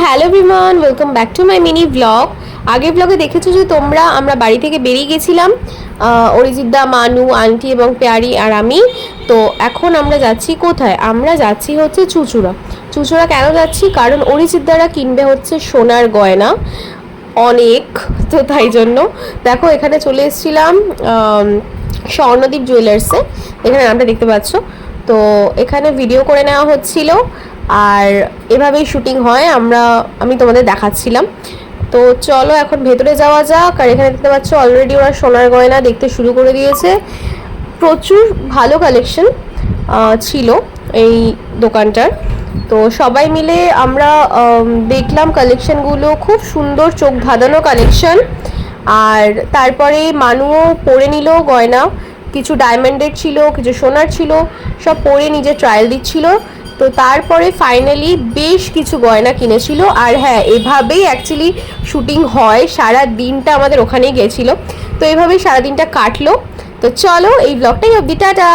Hello everyone, welcome back to my mini blog. আগের ব্লগে দেখেছো যে তোমরা, আমরা বাড়ি থেকে বেরিয়ে গেছিলাম, অরিজিৎদা, মানু, আন্টি এবং প্যারি আর আমি। তো এখন আমরা যাচ্ছি কোথায়? আমরা যাচ্ছি হচ্ছে চুঁচুড়া। চুঁচুড়া কেন যাচ্ছি? কারণ অরিজিৎদারা কিনবে হচ্ছে সোনার গয়না অনেক, তো তাই জন্য দেখো এখানে চলে এসেছিলাম স্বর্ণদীপ জুয়েলার্সে। এখানে নামটা দেখতে পাচ্ছ। তো এখানে ভিডিও করে নেওয়া হচ্ছিল আর এভাবেই শুটিং হয়, আমি তোমাদের দেখাচ্ছিলাম। তো চলো এখন ভেতরে যাওয়া যাক। আর এখানে দেখতে পাচ্ছ অলরেডি ওরা সোনার গয়না দেখতে শুরু করে দিয়েছে। প্রচুর ভালো কালেকশন ছিল এই দোকানটার। তো সবাই মিলে আমরা দেখলাম কালেকশনগুলো, খুব সুন্দর চোখ ধাঁধানো কালেকশন। আর তারপরে মানুও পরে নিল গয়না, কিছু ডায়মন্ডের ছিল, কিছু সোনার ছিল, সব পরে নিজে ট্রায়াল দিচ্ছিল। তো তারপরে ফাইনালি বেশ কিছু গয়না কিনেছিল। আর হ্যাঁ, এভাবেই অ্যাকচুয়ালি শুটিং হয়, সারা দিনটা আমাদের ওখানেই গেছিলো। তো এভাবেই সারা দিনটা কাটলো। তো চলো এই ব্লগটাই অবধি, টাটা।